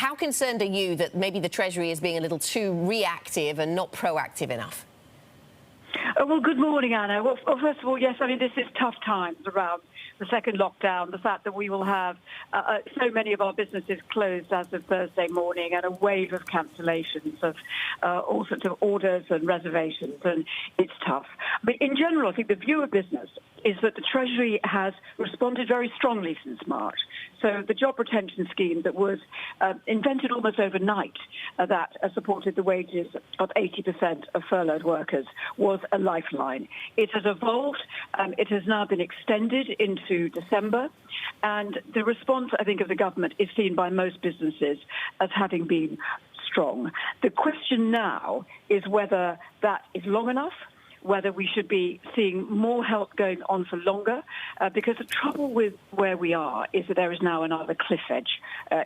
How concerned are you that maybe the Treasury is being a little too reactive and not proactive enough? Well, good morning, Anna. Well, first of all, yes, I mean, this is tough times around the second lockdown, the fact that we will have so many of our businesses closed as of Thursday morning and a wave of cancellations of all sorts of orders and reservations, and it's tough. But in general, I think the view of business is that the Treasury has responded very strongly since March. So the job retention scheme that was invented almost overnight that supported the wages of 80% of furloughed workers was a lifeline. It has evolved. It has now been extended into December. And the response, I think, of the government is seen by most businesses as having been strong. The question now is whether that is long enough, whether we should be seeing more help going on for longer, because the trouble with where we are is that there is now another cliff edge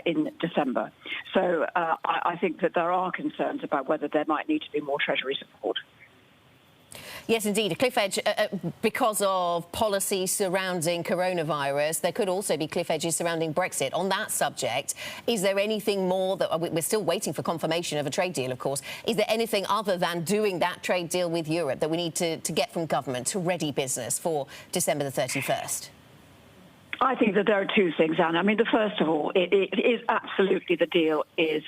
in December. So I think that there are concerns about whether there might need to be more Treasury support. Yes, indeed. A cliff edge because of policy surrounding coronavirus. There could also be cliff edges surrounding Brexit. On that subject, is there anything more that we're still waiting for confirmation of a trade deal, of course? Is there anything other than doing that trade deal with Europe that we need to get from government to ready business for December the 31st? I think that there are two things, Anna. I mean, the first of all, it is absolutely the deal is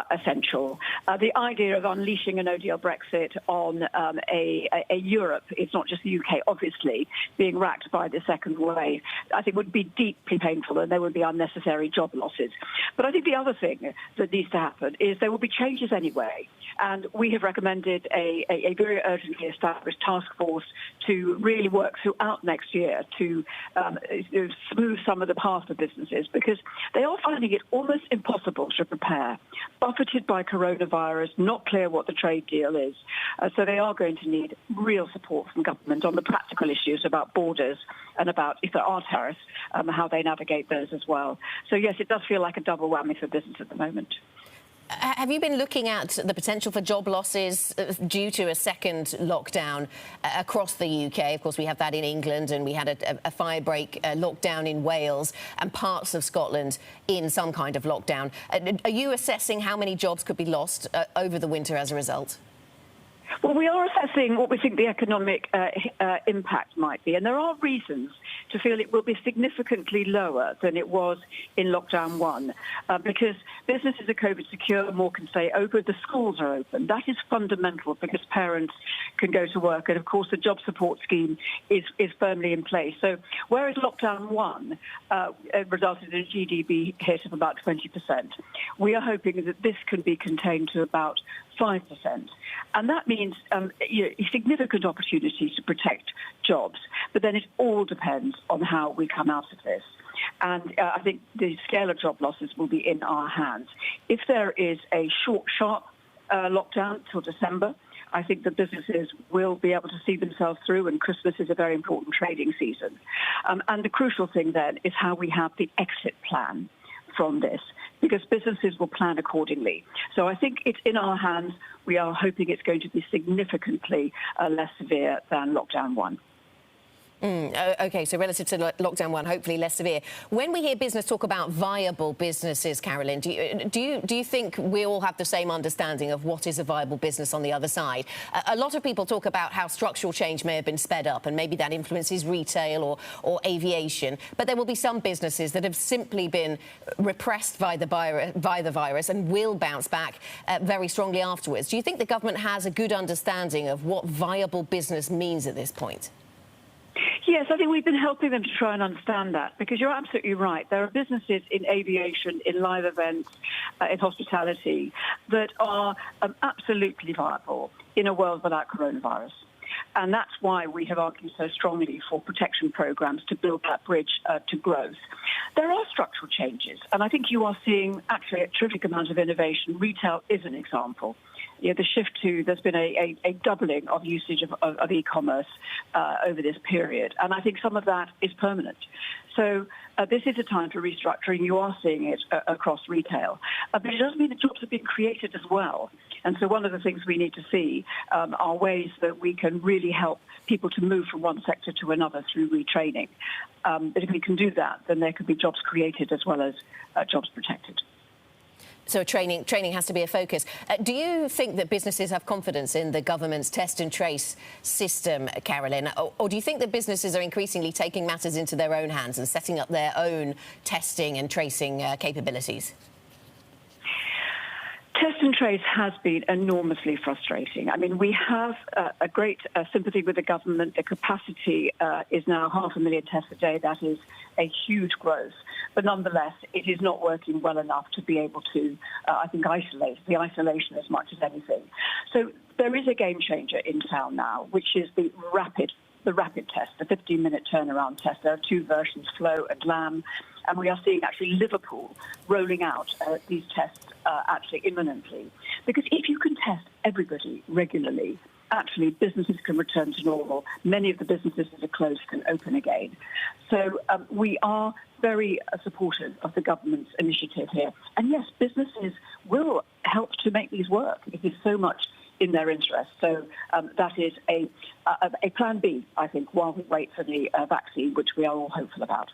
essential. The idea of unleashing a no-deal Brexit on a Europe, it's not just the UK, obviously, being racked by the second wave, I think would be deeply painful and there would be unnecessary job losses. But I think the other thing that needs to happen is there will be changes anyway. And we have recommended a very urgently established task force to really work throughout next year to smooth some of the path for businesses, because they are finding it almost impossible to prepare, buffeted by coronavirus, not clear what the trade deal is. So they are going to need real support from government on the practical issues about borders and about, if there are tariffs, how they navigate those as well. So, yes, it does feel like a double whammy for business at the moment. Have you been looking at the potential for job losses due to a second lockdown across the UK? Of course, we have that in England, and we had a firebreak lockdown in Wales and parts of Scotland in some kind of lockdown. Are you assessing how many jobs could be lost over the winter as a result? Well, we are assessing what we think the economic impact might be, and there are reasons to feel it will be significantly lower than it was in lockdown one, because businesses are COVID secure, more can stay open, the schools are open. That is fundamental because parents can go to work, and of course the job support scheme is firmly in place. So whereas lockdown one resulted in a GDP hit of about 20%, we are hoping that this can be contained to about 5%. And that means significant opportunities to protect jobs. But then it all depends on how we come out of this. And I think the scale of job losses will be in our hands. If there is a short, sharp lockdown till December, I think that businesses will be able to see themselves through, and Christmas is a very important trading season. And the crucial thing then is how we have the exit plan from this, because businesses will plan accordingly. So I think it's in our hands. We are hoping it's going to be significantly less severe than lockdown one. OK, so relative to lockdown one, hopefully less severe. When we hear business talk about viable businesses, Carolyn, do you think we all have the same understanding of what is a viable business on the other side? A lot of people talk about how structural change may have been sped up, and maybe that influences retail or aviation. But there will be some businesses that have simply been repressed by the virus and will bounce back very strongly afterwards. Do you think the government has a good understanding of what viable business means at this point? Yes, I think we've been helping them to try and understand that, because you're absolutely right. There are businesses in aviation, in live events, in hospitality that are absolutely viable in a world without coronavirus. And that's why we have argued so strongly for protection programs to build that bridge to growth. There are structural changes, and I think you are seeing actually a terrific amount of innovation. Retail is an example. The shift to, there's been a doubling of usage of e-commerce over this period. And I think some of that is permanent. So this is a time for restructuring. You are seeing it across retail. But it doesn't mean that jobs have been created as well. And so one of the things we need to see are ways that we can really help people to move from one sector to another through retraining. But if we can do that, then there could be jobs created as well as jobs protected. So training has to be a focus. Do you think that businesses have confidence in the government's test and trace system, Carolyn? Or do you think that businesses are increasingly taking matters into their own hands and setting up their own testing and tracing capabilities? Test and trace has been enormously frustrating. I mean, we have a great sympathy with the government. The capacity is now 500,000 tests a day. That is a huge growth. But nonetheless, it is not working well enough to be able to, I think, isolate the isolation as much as anything. So there is a game changer in town now, which is the rapid test, the 15-minute turnaround test. There are two versions, Flow and Lamb, and we are seeing actually Liverpool rolling out these tests actually imminently. Because if you can test everybody regularly, actually businesses can return to normal. Many of the businesses that are closed can open again. So we are very supportive of the government's initiative here. And yes, businesses will help to make these work. It is so much in their interest. So that is a plan B, I think, while we wait for the vaccine, which we are all hopeful about.